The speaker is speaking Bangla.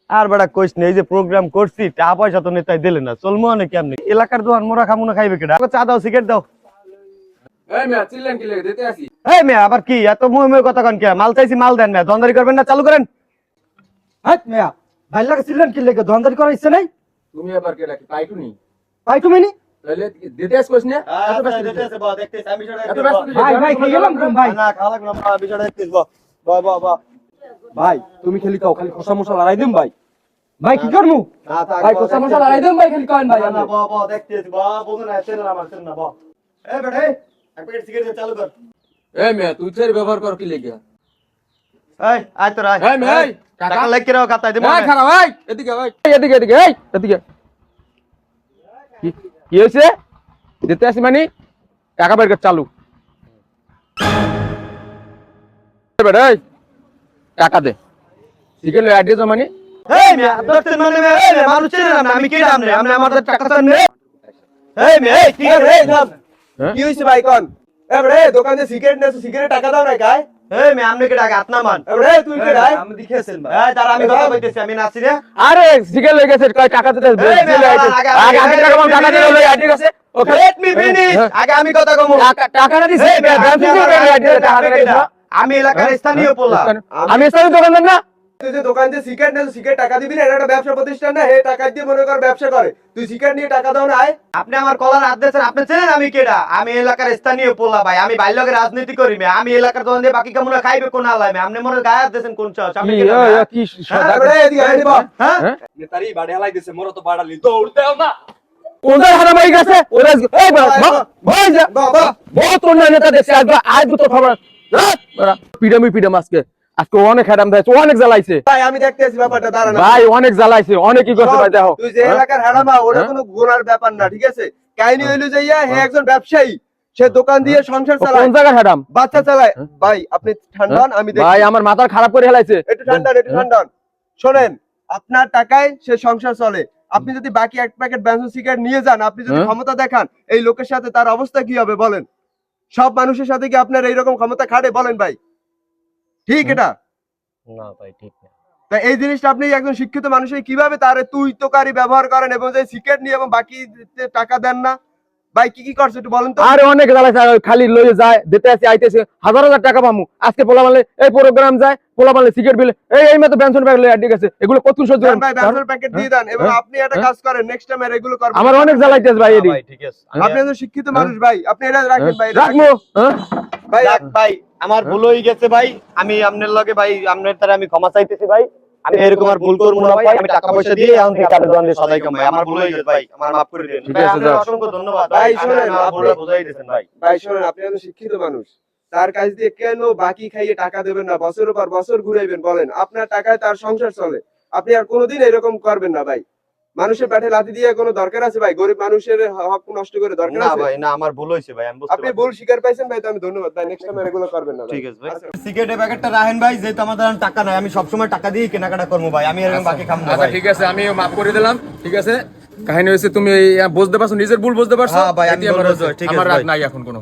আর বেটা কইস না, এই যে প্রোগ্রাম করছি টাকা পয়সা তো নেতাই দিলে না, চলমু অনেক কেমনি এলাকার দোকান মোরা খামু না খাইবে কেডা? চা দাও, সিগারেট দাও। এই মিয়া চিল্লেন কি লাগে দিতে আসি। এই মেয়ে আবার কি এত মুহে মুহে কথা কন কে? মাল চাইছি মাল দেন না, দন্দারি করবেন না, চালু করেন। হাট মিয়া ভাই লাগে ছিলেন কি লেগে ধন্দারি করার ইচ্ছে নাই? তুমি আবার কে ডাকি পাইটুনি? ভাই তুমি নি তাহলে দিতে আস কইছ না? এত ব্যস্ত দিতে। এত ব্যস্ত দিতে। ভাই ভাই কি গেলাম তুমি ভাই? না খাওয়া লাগবে না, বিষয়টা দেখতেছ বাহ বাহ বাহ। ভাই তুমি খালি কাও খালি খোসা মশা লড়াই দিম ভাই। ভাই কি করমু? না থাক ভাই খোসা মশা লড়াই দিম ভাই খালি কয়েন ভাই। না বাহ বাহ দেখতেছ বাহ, বলুন না চেন না আমার চেন না বাহ। এই বেটা এই এক প্যাকেট সিগারেট চালু কর। এই মিয়া তুই ফের ব্যবহার কর কি লাগে? এই আয় তো রায়। এই মেয়ে এই টাকা লেখ রাও খাতায় দে এই মনে। খারাপ এই এদিকে ভাই এদিকে এদিকে এই এদিকে কি কি হইছে? দিতে আসি মানে টাকা বের কর চালু। বেটা এই টাকা দে ঠিক আছে অ্যাড্রেস মানে এই মিয়া দশটার মানে এই রে মানুষ চেনে না আমি কি নাম রে? আপনি আমাদের টাকা চান রে? এই মিয়া এই ঠিক আছে এই দাম। কি হইছে ভাই কোন? এবারে দোকানে সিগারেট নেছে, সিগারেট টাকা দাও না গায়? এই মিয়া আপনি কি টাকা আপনা মান? এবারে তুই কে গায়? আমি দেখেছেন ভাই। এই দাঁড়া আমি কথা কইতেছি, আমি নাচি রে। আরে সিগারেট লেগে গেছে কয় টাকা দিতে এই মেয়ে, আগে আগে টাকা বল টাকা দিলে ওই অ্যাড্রেস আছে ওকে Let me finish. আগে আমি কথা কমু। টাকা না দিছে এই মেয়ে, ব্যাংক থেকে অ্যাড্রেস টাকা দিলে আমি এলাকার স্থানীয় পোলা। আমি স্থানীয় দোকানদার না তুই যে দোকান যে সিগারেট নেছে, সিগারেট টাকা দিবি না? এটা একটা ব্যবসা প্রতিষ্ঠান না, হে টাকা দিয়ে মনে কর ব্যবসা করে। তুই সিগারেট নিয়ে টাকা দাও না আয়। আপনি আমার কলার হাত দিয়েছেন, আপনি চেনেন আমি কেডা? আমি এলাকার স্থানীয় পোলা ভাই, আমি বাইলগে রাজনীতি করি মে। আমি এলাকার দোকান দিয়ে বাকি কামুনা খাইবে কোন আলাই মে? আপনি মনে গায়ে হাত দিয়েছেন কোন চাও? আমি কি কেডা? কি এবারে এদিকে আয় দিবা। হ্যাঁ? নেতারি বাড়ি হালাই দিছে, মোর তো বাড়ালি দৌড় দেও না। কোনটা হারাম হয়ে গেছে ওরা এই ভাই যা বাবা বহুত অন্য নেতা দেখছে আজ তো খবর পিডাম আজকে আজকে অনেক হ্যাডাম দেয় অনেক জ্বালাইছে ভাই আমি দেখতেছি ব্যাপারটা, দাঁড়া না। ভাই অনেক জ্বালাইছে অনেক কি করছে ভাই দেখো তুই যে এলাকার হারামা, ওটা কোনো গুনার ব্যাপার না, ঠিক আছে? কাহিনী হইলো যে হে একজন ব্যবসায়ী, সে দোকান দিয়ে সংসার কোন চালায়, জায়গায় হ্যাডাম বাচ্চা চালায়। ভাই আপনি ঠান্ডা হন, আমি ভাই দেখি। আমার মাথা খারাপ করে হেলাইছে একটু ঠান্ডা হন, একটু ঠান্ডা হন। শোনেন, আপনার টাকায় সে সংসার চলে। আপনি যদি বাকি এক প্যাকেট ব্যানসন সিগারেট নিয়ে যান, আপনি যদি ক্ষমতা দেখান, এই লোকের সাথে তার অবস্থা কি হবে বলেন? সব মানুষের সাথে কি আপনার এইরকম ক্ষমতা খাটে বলেন ভাই? ঠিক এটা? না ভাই ঠিক না। তা এই জিনিসটা আপনি একজন শিক্ষিত মানুষের কিভাবে তারে তুই তোকারি ব্যবহার করেন এবং যে সিগারেট নিয়ে এবং বাকি টাকা দেন না? ভাই কি কি করছে একটু বলেন তো। আরে অনেক জ্বালাইছে খালি লয়ে যায় দিতে আসি আইতেছে হাজার হাজার টাকা পামু আজকে পোলা মারলে এই প্রোগ্রাম যায় পোলা মারলে সিগারেট বিলে এই মতো বেনশন ব্যাগ লয়ে আড্ডি গেছে এগুলো কত সহ্য দেন করেন ভাই ব্যানসন প্যাকেট দিয়ে দেন এবং আপনি একটা কাজ করেন, নেক্সট টাইম এগুলো করবেন। আমার অনেক জ্বালাইতেছে ভাই এডি ভাই ঠিক আছে। আপনি একজন শিক্ষিত মানুষ ভাই, আপনি এটা রাখেন ভাই, এটা রাখবো ভাই যাক ভাই আমার ভুল হয়ে গেছে ভাই, আমি আপনার লগে ভাই আপনার তারে আমি ক্ষমা চাইতেছি ভাই। আমি এরকম আর ভুল করব না ভাই, আমি টাকা পয়সা দিয়ে এখন থেকে আপনার দোকান দিয়ে সদাই কামাই। আমার ভুল হয়ে গেছে ভাই, আমার মাফ করে দিন ঠিক ভাই। আছে, আপনার যাও। অসংখ্য ধন্যবাদ ভাই, ভাই, শোনেন, আমার ভুলটা আপনি- বুঝাই দিয়েছেন ভাই। ভাই শোনেন, আপনি একজন শিক্ষিত মানুষ, তার কাছ দিয়ে কেন বাকি খাইয়ে টাকা দেবেন না? বছরের পর বছর ঘুরাইবেন বলেন? আপনার টাকায় তার সংসার চলে, আপনি আর কোনোদিন এরকম করবেন না ভাই। মানুষের পেটে লাথি দিয়ে কোনো দরকার আছে ভাই? গরিব মানুষের হক নষ্ট করে দরকার না আছে? ভাই না, আমার ভুল হয়েছে ভাই, আমি বুঝতে আপনি পারছি। ভুল স্বীকার পাইছেন ভাই, তো আমি ধন্যবাদ ভাই। নেক্সট টাইম এগুলো করবেন না ভাই। ঠিক আছে ভাই। সিগারেটের প্যাকেটটা রাখেন ভাই, যেহেতু আমাদের এখন টাকা নাই, আমি সবসময় টাকা দিয়ে কেনাকাটা করবো ভাই, আমি এরকম বাকি খাম না আচ্ছা ভাই। ঠিক আছে আমি মাফ করে দিলাম ঠিক আছে কাহিনী হয়েছে তুমি বুঝতে পারছো নিজের ভুল বুঝতে পারছো হ্যাঁ ভাই, আমি এতে আমার বুঝতে পারছি, ঠিক আছে আমার রাগ ভাই। নাই এখন কোনো